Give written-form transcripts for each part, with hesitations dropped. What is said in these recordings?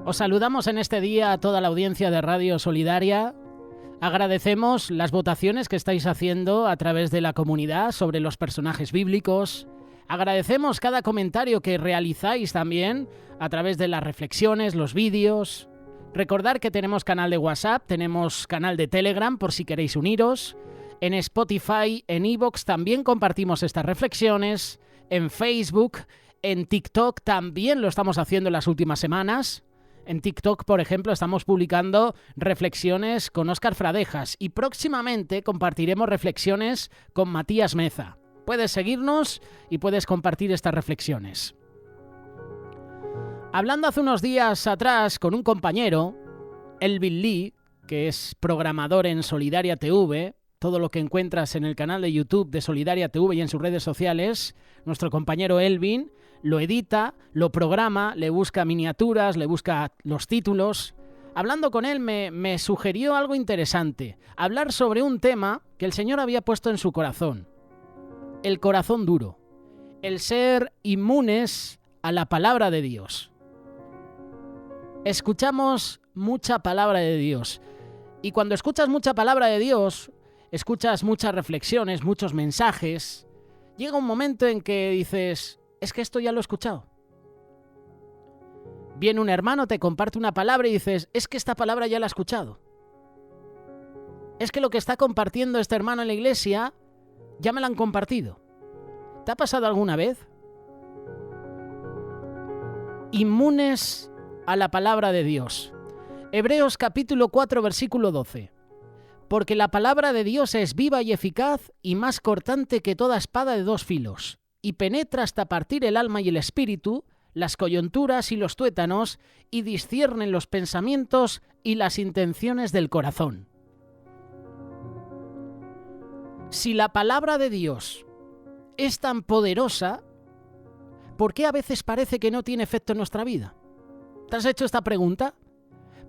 Os saludamos en este día a toda la audiencia de Radio Solidaria. Agradecemos las votaciones que estáis haciendo a través de la comunidad sobre los personajes bíblicos. Agradecemos cada comentario que realizáis también a través de las reflexiones, los vídeos. Recordad que tenemos canal de WhatsApp, tenemos canal de Telegram por si queréis uniros. En Spotify, en iVoox también compartimos estas reflexiones. En Facebook, en TikTok también lo estamos haciendo en las últimas semanas. En TikTok, por ejemplo, estamos publicando reflexiones con Óscar Fradejas y próximamente compartiremos reflexiones con Matías Meza. Puedes seguirnos y puedes compartir estas reflexiones. Hablando hace unos días atrás con un compañero, Elvin Lee, que es programador en Solidaria TV, todo lo que encuentras en el canal de YouTube de Solidaria TV y en sus redes sociales, nuestro compañero Elvin lo edita, lo programa, le busca miniaturas, le busca los títulos. Hablando con él me sugirió algo interesante, hablar sobre un tema que el Señor había puesto en su corazón. El corazón duro, el ser inmunes a la palabra de Dios. Escuchamos mucha palabra de Dios y cuando escuchas mucha palabra de Dios, escuchas muchas reflexiones, muchos mensajes, llega un momento en que dices, es que esto ya lo he escuchado. Viene un hermano, te comparte una palabra y dices, es que esta palabra ya la he escuchado. Es que lo que está compartiendo este hermano en la iglesia ya me lo han compartido. ¿Te ha pasado alguna vez? Inmunes a la palabra de Dios. Hebreos capítulo 4, versículo 12. Porque la palabra de Dios es viva y eficaz y más cortante que toda espada de dos filos, y penetra hasta partir el alma y el espíritu, las coyunturas y los tuétanos, y disciernen los pensamientos y las intenciones del corazón. Si la palabra de Dios es tan poderosa, ¿por qué a veces parece que no tiene efecto en nuestra vida? ¿Te has hecho esta pregunta?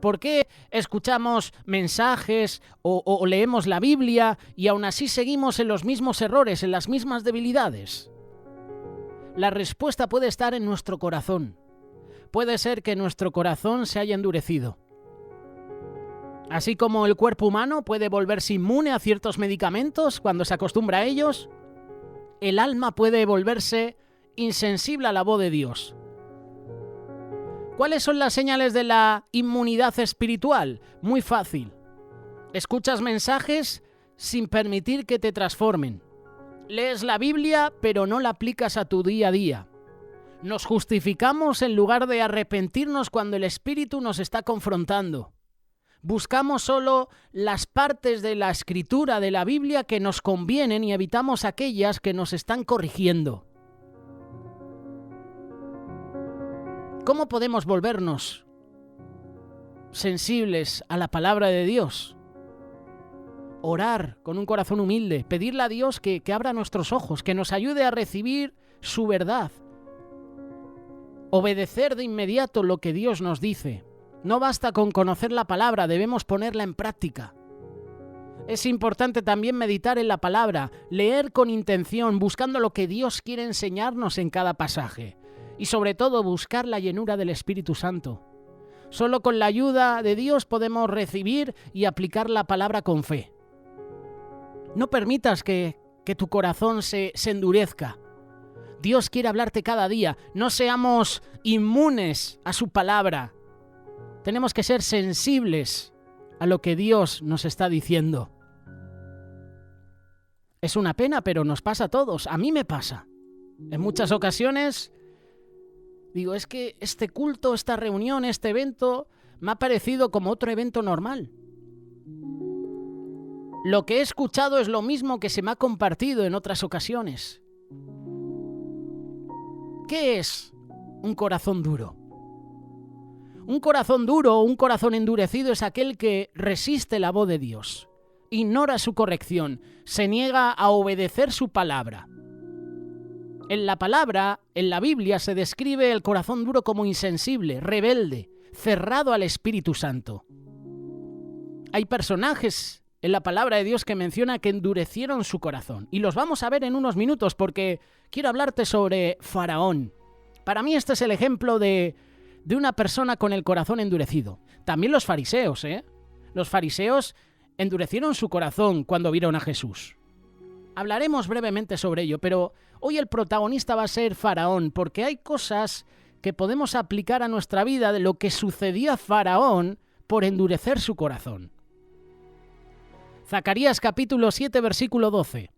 ¿Por qué escuchamos mensajes o leemos la Biblia y aún así seguimos en los mismos errores, en las mismas debilidades? La respuesta puede estar en nuestro corazón. Puede ser que nuestro corazón se haya endurecido. Así como el cuerpo humano puede volverse inmune a ciertos medicamentos cuando se acostumbra a ellos, el alma puede volverse insensible a la voz de Dios. ¿Cuáles son las señales de la inmunidad espiritual? Muy fácil. Escuchas mensajes sin permitir que te transformen. Lees la Biblia, pero no la aplicas a tu día a día. Nos justificamos en lugar de arrepentirnos cuando el Espíritu nos está confrontando. Buscamos solo las partes de la Escritura de la Biblia que nos convienen y evitamos aquellas que nos están corrigiendo. ¿Cómo podemos volvernos sensibles a la palabra de Dios? Orar con un corazón humilde, pedirle a Dios que abra nuestros ojos, que nos ayude a recibir su verdad. Obedecer de inmediato lo que Dios nos dice. No basta con conocer la palabra, debemos ponerla en práctica. Es importante también meditar en la palabra, leer con intención, buscando lo que Dios quiere enseñarnos en cada pasaje. Y sobre todo buscar la llenura del Espíritu Santo. Solo con la ayuda de Dios podemos recibir y aplicar la palabra con fe. No permitas que tu corazón se endurezca. Dios quiere hablarte cada día. No seamos inmunes a su palabra. Tenemos que ser sensibles a lo que Dios nos está diciendo. Es una pena, pero nos pasa a todos. A mí me pasa. En muchas ocasiones digo, es que este culto, esta reunión, este evento me ha parecido como otro evento normal. Lo que he escuchado es lo mismo que se me ha compartido en otras ocasiones. ¿Qué es un corazón duro? Un corazón duro o un corazón endurecido es aquel que resiste la voz de Dios, ignora su corrección, se niega a obedecer su palabra. En la palabra, en la Biblia, se describe el corazón duro como insensible, rebelde, cerrado al Espíritu Santo. Hay personajes en la palabra de Dios que menciona que endurecieron su corazón. Y los vamos a ver en unos minutos porque quiero hablarte sobre Faraón. Para mí este es el ejemplo de de una persona con el corazón endurecido. También los fariseos, ¿eh? Los fariseos endurecieron su corazón cuando vieron a Jesús. Hablaremos brevemente sobre ello, pero hoy el protagonista va a ser Faraón, porque hay cosas que podemos aplicar a nuestra vida de lo que sucedió a Faraón por endurecer su corazón. Zacarías capítulo 7, versículo 12.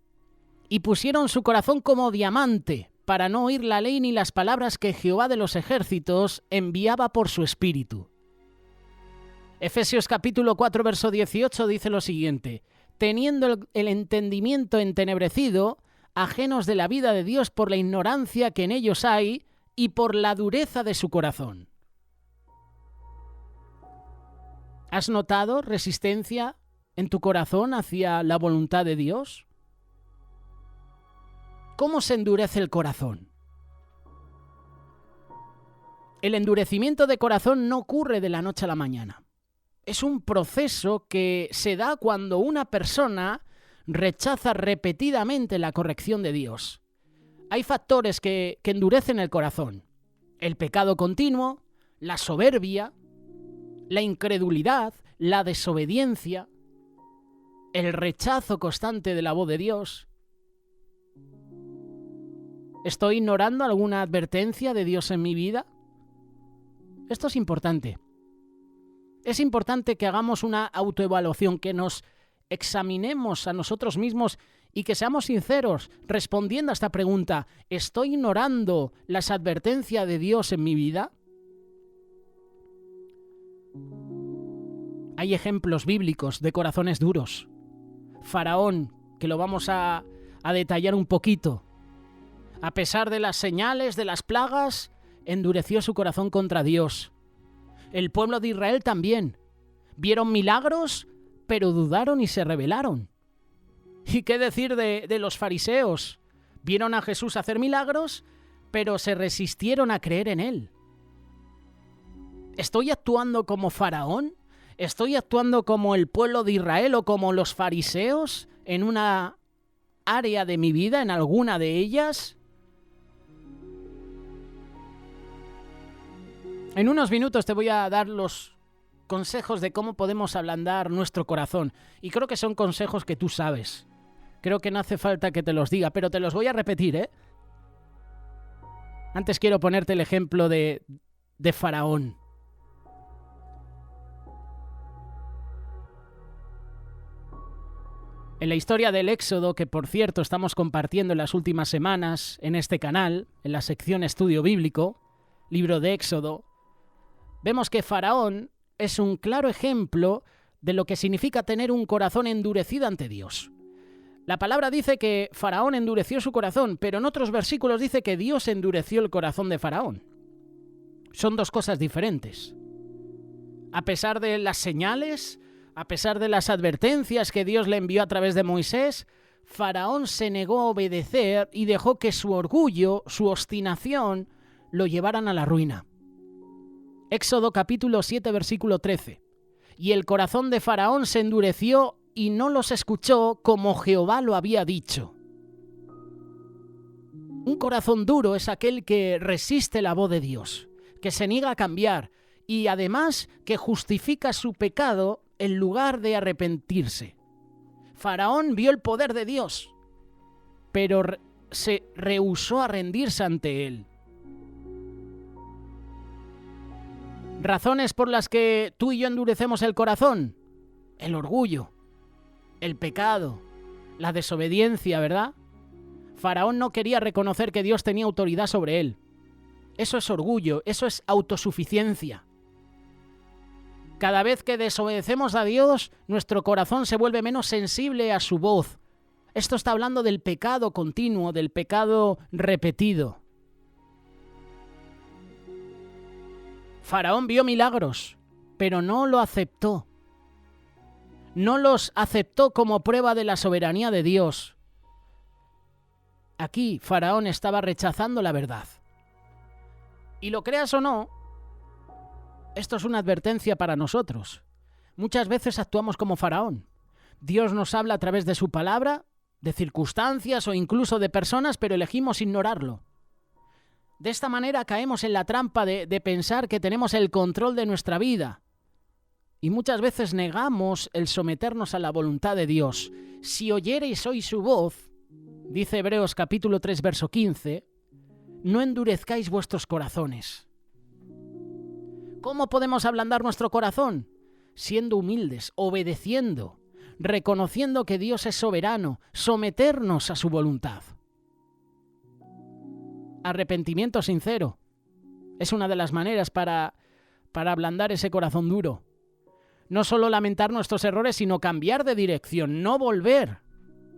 Y pusieron su corazón como diamante, para no oír la ley ni las palabras que Jehová de los ejércitos enviaba por su espíritu. Efesios capítulo 4, verso 18 dice lo siguiente: teniendo el entendimiento entenebrecido, ajenos de la vida de Dios por la ignorancia que en ellos hay y por la dureza de su corazón. ¿Has notado resistencia en tu corazón hacia la voluntad de Dios? ¿Cómo se endurece el corazón? El endurecimiento de corazón no ocurre de la noche a la mañana. Es un proceso que se da cuando una persona rechaza repetidamente la corrección de Dios. Hay factores que endurecen el corazón: el pecado continuo, la soberbia, la incredulidad, la desobediencia, el rechazo constante de la voz de Dios. ¿Estoy ignorando alguna advertencia de Dios en mi vida? Esto es importante. Es importante que hagamos una autoevaluación, que nos examinemos a nosotros mismos y que seamos sinceros respondiendo a esta pregunta: ¿estoy ignorando las advertencias de Dios en mi vida? Hay ejemplos bíblicos de corazones duros. Faraón, que lo vamos a detallar un poquito. A pesar de las señales, de las plagas, endureció su corazón contra Dios. El pueblo de Israel también. Vieron milagros, pero dudaron y se rebelaron. ¿Y qué decir de los fariseos? Vieron a Jesús hacer milagros, pero se resistieron a creer en él. ¿Estoy actuando como Faraón? ¿Estoy actuando como el pueblo de Israel o como los fariseos en una área de mi vida, en alguna de ellas? En unos minutos te voy a dar los consejos de cómo podemos ablandar nuestro corazón. Y creo que son consejos que tú sabes. Creo que no hace falta que te los diga, pero te los voy a repetir, ¿eh? Antes quiero ponerte el ejemplo de Faraón. En la historia del Éxodo, que por cierto estamos compartiendo en las últimas semanas en este canal, en la sección Estudio Bíblico, libro de Éxodo, vemos que Faraón es un claro ejemplo de lo que significa tener un corazón endurecido ante Dios. La palabra dice que Faraón endureció su corazón, pero en otros versículos dice que Dios endureció el corazón de Faraón. Son dos cosas diferentes. A pesar de las señales, a pesar de las advertencias que Dios le envió a través de Moisés, Faraón se negó a obedecer y dejó que su orgullo, su obstinación, lo llevaran a la ruina. Éxodo capítulo 7, versículo 13. Y el corazón de Faraón se endureció y no los escuchó como Jehová lo había dicho. Un corazón duro es aquel que resiste la voz de Dios, que se niega a cambiar y además que justifica su pecado en lugar de arrepentirse. Faraón vio el poder de Dios, pero se rehusó a rendirse ante él. Razones por las que tú y yo endurecemos el corazón: el orgullo, el pecado, la desobediencia, ¿verdad? Faraón no quería reconocer que Dios tenía autoridad sobre él. Eso es orgullo, eso es autosuficiencia. Cada vez que desobedecemos a Dios, nuestro corazón se vuelve menos sensible a su voz. Esto está hablando del pecado continuo, del pecado repetido. Faraón vio milagros, pero no lo aceptó. No los aceptó como prueba de la soberanía de Dios. Aquí Faraón estaba rechazando la verdad. Y lo creas o no, esto es una advertencia para nosotros. Muchas veces actuamos como Faraón. Dios nos habla a través de su palabra, de circunstancias o incluso de personas, pero elegimos ignorarlo. De esta manera caemos en la trampa de pensar que tenemos el control de nuestra vida. Y muchas veces negamos el someternos a la voluntad de Dios. Si oyereis hoy su voz, dice Hebreos capítulo 3, verso 15, no endurezcáis vuestros corazones. ¿Cómo podemos ablandar nuestro corazón? Siendo humildes, obedeciendo, reconociendo que Dios es soberano, someternos a su voluntad. Arrepentimiento sincero es una de las maneras para ablandar ese corazón duro. No solo lamentar nuestros errores, sino cambiar de dirección, no volver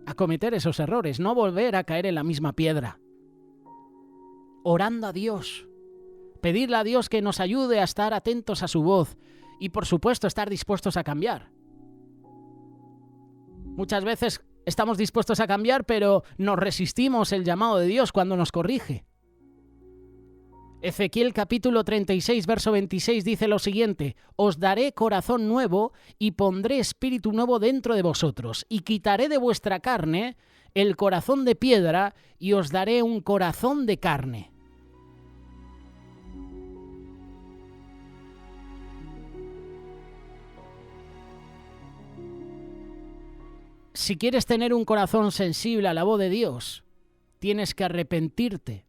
a cometer esos errores, no volver a caer en la misma piedra. Orando a Dios, pedirle a Dios que nos ayude a estar atentos a su voz y, por supuesto, estar dispuestos a cambiar. Muchas veces estamos dispuestos a cambiar, pero nos resistimos el llamado de Dios cuando nos corrige. Ezequiel capítulo 36, verso 26 dice lo siguiente: os daré corazón nuevo y pondré espíritu nuevo dentro de vosotros, y quitaré de vuestra carne el corazón de piedra y os daré un corazón de carne. Si quieres tener un corazón sensible a la voz de Dios, tienes que arrepentirte.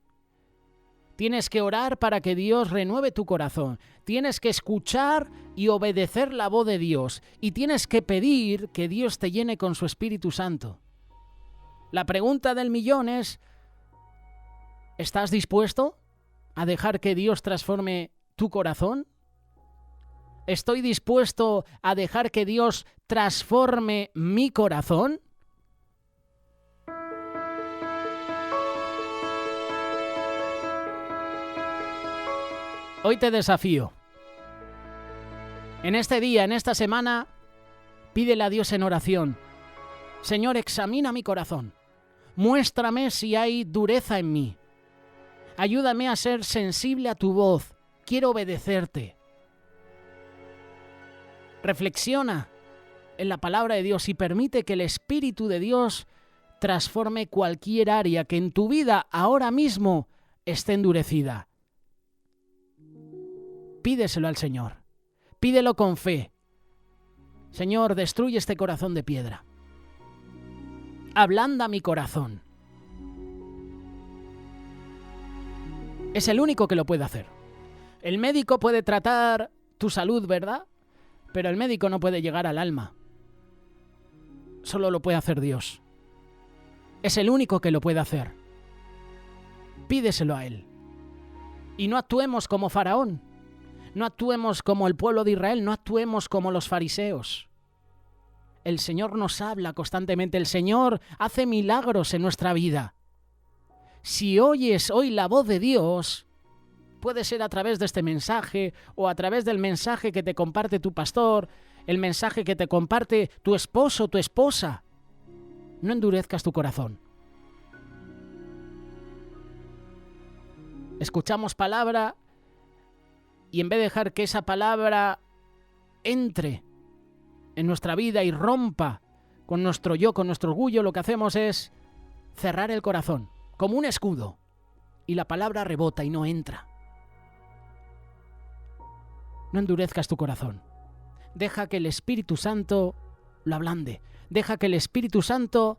Tienes que orar para que Dios renueve tu corazón. Tienes que escuchar y obedecer la voz de Dios. Y tienes que pedir que Dios te llene con su Espíritu Santo. La pregunta del millón es: ¿estás dispuesto a dejar que Dios transforme tu corazón? ¿Estoy dispuesto a dejar que Dios transforme mi corazón? Hoy te desafío. En este día, en esta semana, pídele a Dios en oración: Señor, examina mi corazón. Muéstrame si hay dureza en mí. Ayúdame a ser sensible a tu voz. Quiero obedecerte. Reflexiona en la palabra de Dios y permite que el Espíritu de Dios transforme cualquier área que en tu vida ahora mismo esté endurecida. Pídeselo al Señor. Pídelo con fe. Señor, destruye este corazón de piedra. Ablanda mi corazón. Es el único que lo puede hacer. El médico puede tratar tu salud, ¿verdad? Pero el médico no puede llegar al alma. Solo lo puede hacer Dios. Es el único que lo puede hacer. Pídeselo a Él. Y no actuemos como Faraón. No actuemos como el pueblo de Israel, no actuemos como los fariseos. El Señor nos habla constantemente, el Señor hace milagros en nuestra vida. Si oyes hoy la voz de Dios, puede ser a través de este mensaje o a través del mensaje que te comparte tu pastor, el mensaje que te comparte tu esposo, tu esposa. No endurezcas tu corazón. Escuchamos palabra y en vez de dejar que esa palabra entre en nuestra vida y rompa con nuestro yo, con nuestro orgullo, lo que hacemos es cerrar el corazón, como un escudo, y la palabra rebota y no entra. No endurezcas tu corazón. Deja que el Espíritu Santo lo ablande. Deja que el Espíritu Santo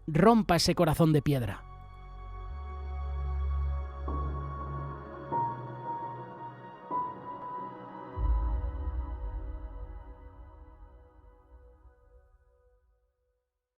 rompa ese corazón de piedra.